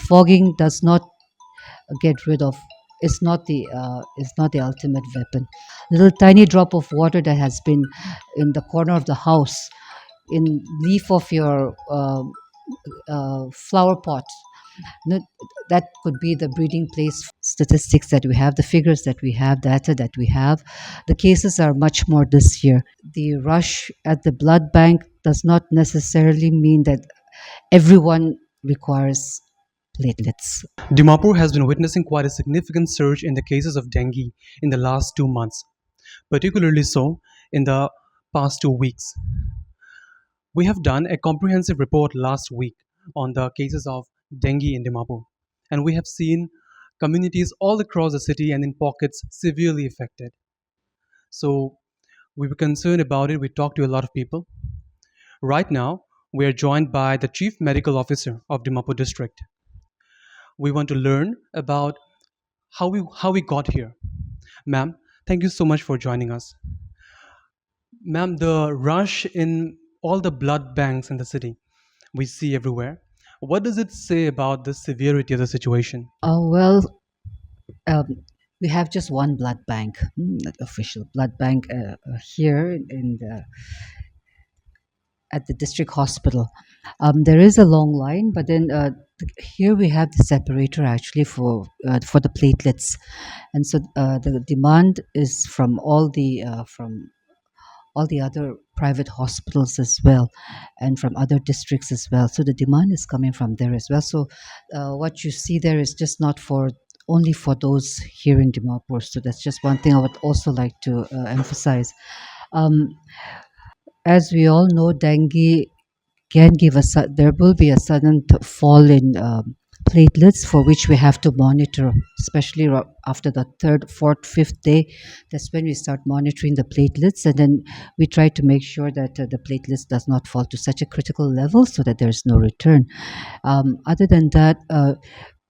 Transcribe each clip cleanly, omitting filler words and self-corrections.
fogging does not get rid of. Is not the ultimate weapon. Little tiny drop of water that has been in the corner of the house, in leaf of your flower pot, no, that could be the breeding place. Statistics that we have, the figures that we have, data that we have, the cases are much more this year. The rush at the blood bank does not necessarily mean that everyone requires platelets. Dimapur has been witnessing quite a significant surge in the cases of dengue in the last 2 months, particularly so in the past 2 weeks. We have done a comprehensive report last week on the cases of dengue in Dimapur, and we have seen communities all across the city and in pockets severely affected. So we were concerned about it. We talked to a lot of people. Right now, we are joined by the Chief Medical Officer of Dimapur District. We want to learn about how we got here. Ma'am, thank you so much for joining us. Ma'am, the rush in all the blood banks in the city we see everywhere. What does it say about the severity of the situation? Well, um, we have just one blood bank, official blood bank here in the at the district hospital. There is a long line, but then here we have the separator actually for the platelets, and so the demand is from all the other private hospitals as well, and from other districts as well. So the demand is coming from there as well. So what you see there is just not for only for those here in Dimapur. So that's just one thing I would also like to emphasize. Um, as we all know, dengue can give there will be a sudden fall in platelets for which we have to monitor, especially after the third, fourth, fifth day. That's when we start monitoring the platelets, and then we try to make sure that the platelets does not fall to such a critical level so that there is no return. Other than that,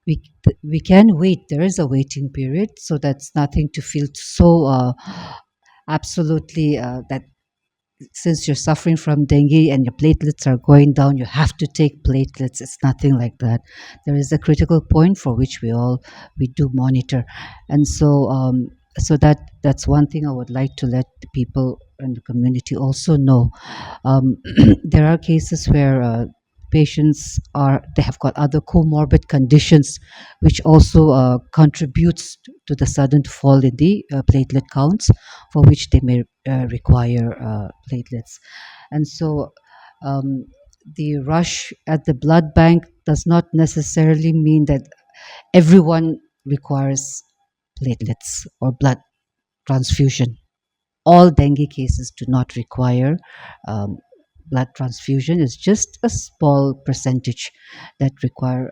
we can wait. There is a waiting period, so that's nothing to feel so absolutely that since you're suffering from dengue and your platelets are going down, you have to take platelets. It's nothing like that. There is a critical point for which we do monitor, and so that's one thing I would like to let the people and the community also know. There are cases where patients are they have got other comorbid conditions which also contributes to the sudden fall in the platelet counts, for which they may require platelets. And so um, the rush at the blood bank does not necessarily mean that everyone requires platelets or blood transfusion. All dengue cases do not require um, blood transfusion. It's just a small percentage that require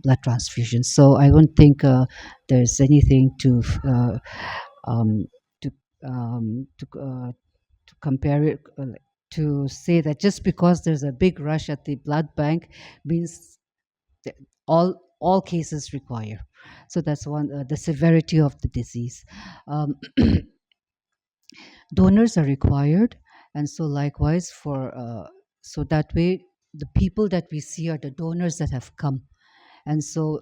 blood transfusion. So I don't think there's anything um, to um, to uh, to compare it to say that just because there's a big rush at the blood bank means that all cases require. So that's one the severity of the disease. Um, donors are required, and so likewise for so that way the people that we see are the donors that have come, and so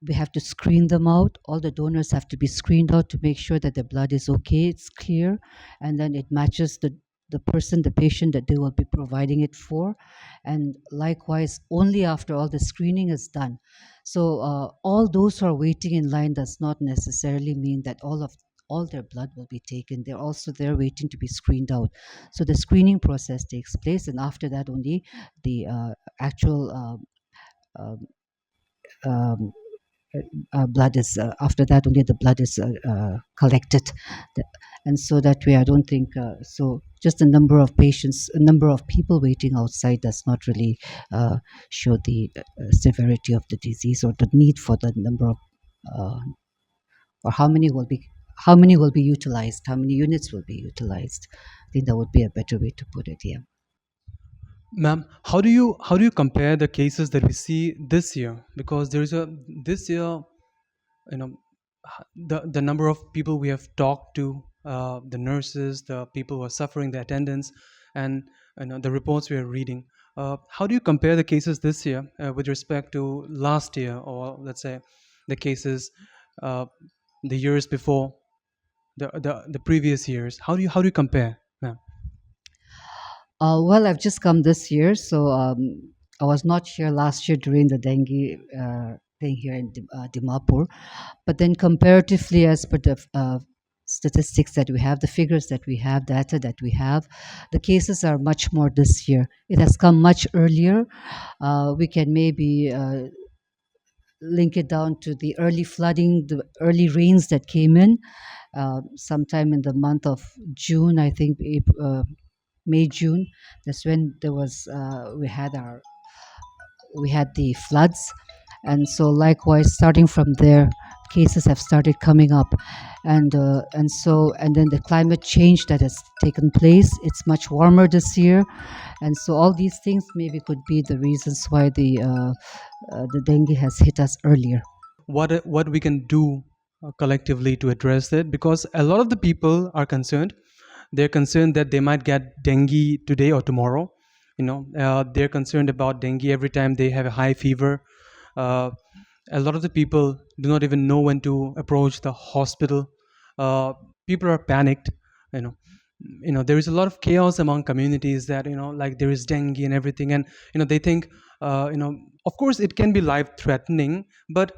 we have to screen them out. All the donors have to be screened out to make sure that the blood is okay, it's clear, and then it matches the person, the patient that they will be providing it for. And likewise, only after all the screening is done. So all those who are waiting in line does not necessarily mean that all their blood will be taken. They're also there waiting to be screened out. So the screening process takes place, and after that only the actual um, um, blood is after that only the blood is collected. The- and so that way I don't think so just a number of patients, a number of people waiting outside does not really uh, show the severity of the disease or the need for the number of uh, or how many will be utilized, how many units will be utilized. I think that would be a better way to put it. Yeah. Ma'am, how do you compare the cases that we see this year? Because there is a this year, you know, the number of people we have talked to, the nurses, the people who are suffering, the attendants, and the reports we are reading. How do you compare the cases this year with respect to last year, or let's say the cases uh, the years before, the previous years? How do you compare? Yeah. Well, I've just come this year, so I was not here last year during the dengue thing here in Dimapur. But then, comparatively, as per the statistics that we have, the figures that we have, data that we have, the cases are much more this year. It has come much earlier. We can maybe link it down to the early flooding, the early rains that came in sometime in the month of June, I think, May, June. That's when there was we had the floods, and so likewise, starting from there, cases have started coming up, and then the climate change that has taken place. It's much warmer this year, and so all these things maybe could be the reasons why the dengue has hit us earlier. What we can do collectively to address it, because a lot of the people are concerned. They're concerned that they might get dengue today or tomorrow. They're concerned about dengue every time they have a high fever. uh, a lot of the people do not even know when to approach the hospital. uh, People are panicked. you know there is a lot of chaos among communities, that like there is dengue and everything, and they think, uh, you know of course it can be life threatening, but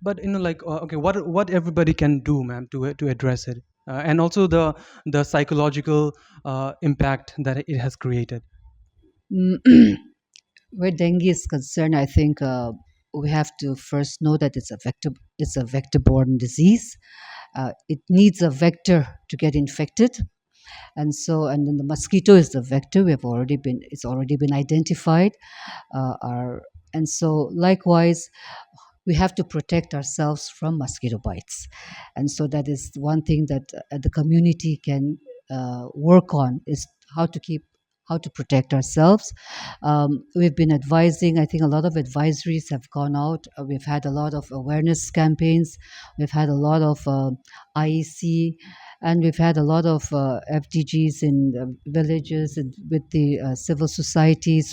like, okay, what everybody can do, ma'am, to address it, and also the psychological impact that it has created. Mm, Where dengue is concerned, I think we have to first know that it's a vector-borne disease. It needs a vector to get infected, and then the mosquito is the vector. It's already been identified. Our And so likewise, we have to protect ourselves from mosquito bites, and so that is one thing that the community can work on, is how to keep how to protect ourselves. We've been advising. I think a lot of advisories have gone out. We've had a lot of awareness campaigns. We've had a lot of IEC, and we've had a lot of FDGs in villages, and with the civil societies,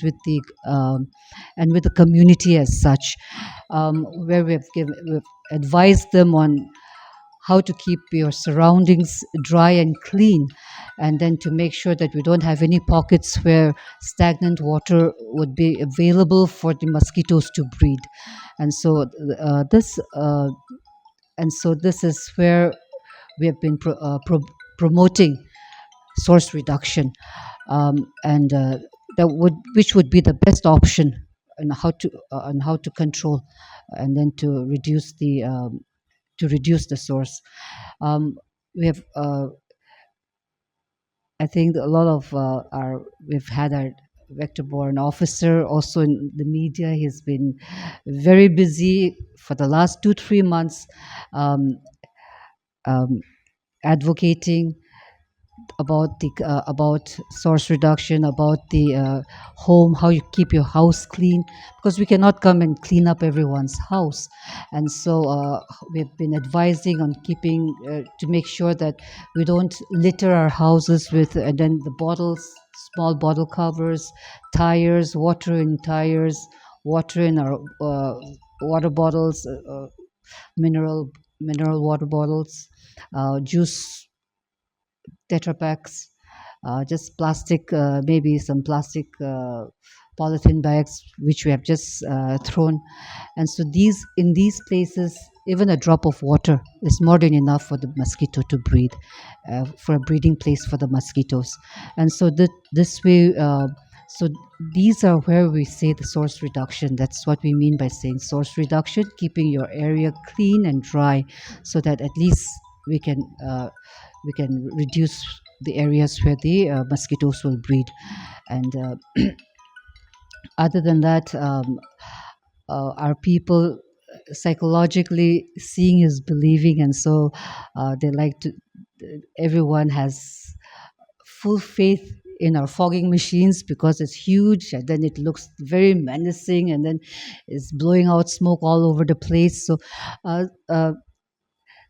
and with the community as such, where we've advised them on how to keep your surroundings dry and clean, and then to make sure that we don't have any pockets where stagnant water would be available for the mosquitoes to breed. And so this and so this is where we have been promoting source reduction, and that would which would be the best option on how to control, and then to reduce the source. Um, we have I think a lot of our we've had our vector-borne officer also in the media. He's been very busy for the last 2 3 months, um, um, advocating about source reduction, about the home, how you keep your house clean, because we cannot come and clean up everyone's house. And so we've been advising on keeping to make sure that we don't litter our houses with, and then the bottles, small bottle covers, tires, water in our water bottles, mineral water bottles, juice Tetra packs, just plastic, maybe some plastic polythene bags which we have just thrown. And so in these places, even a drop of water is more than enough for the mosquito to breed, for a breeding place for the mosquitoes. And so this way. So these are where we say the source reduction. That's what we mean by saying source reduction, keeping your area clean and dry, so that at least we can uh, we can reduce the areas where the mosquitoes will breed. And other than that, our people psychologically, seeing is believing, and so they like to. Everyone has full faith in our fogging machines because it's huge, and then it looks very menacing, and then it's blowing out smoke all over the place. Uh, uh,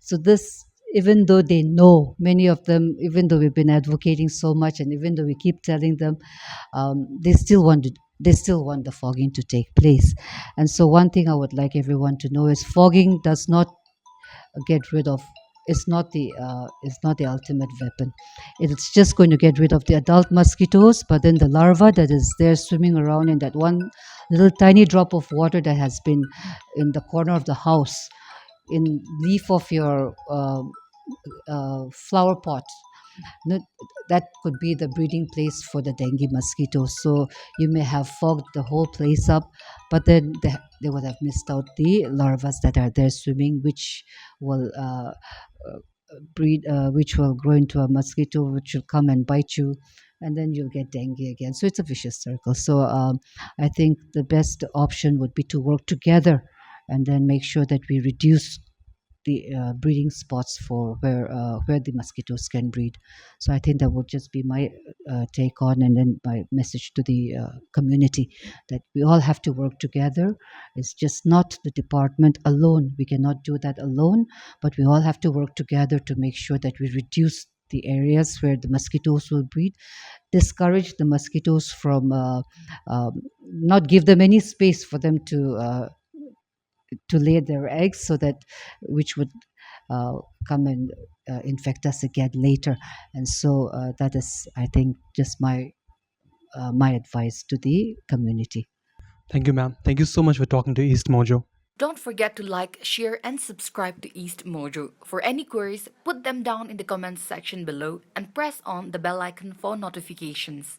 so this even though they know, many of them, even though we've been advocating so much and even though we keep telling them, they still want the fogging to take place. And so one thing I would like everyone to know is fogging does not get rid of, it's not the ultimate weapon. It's just going to get rid of the adult mosquitoes, but then the larva that is there swimming around in that one little tiny drop of water that has been in the corner of the house, in leaf of your flower pot, no, that could be the breeding place for the dengue mosquitoes. So you may have fogged the whole place up, but then they would have missed out the larvae that are there swimming, which will which will grow into a mosquito, which will come and bite you, and then you'll get dengue again. So it's a vicious circle. So I think the best option would be to work together and then make sure that we reduce the breeding spots for where the mosquitoes can breed. So I think that would just be my take on, and then my message to the community, that we all have to work together. It's just not the department alone. We cannot do that alone, but we all have to work together to make sure that we reduce the areas where the mosquitoes will breed, discourage the mosquitoes from not give them any space for them to lay their eggs, so that which would uh, come and infect us again later. And so that is, I think, just my advice to the community. Thank you, ma'am. Thank you so much for talking to East Mojo. Don't forget to like, share, and subscribe to East Mojo. For any queries, put them down in the comments section below and press on the bell icon for notifications.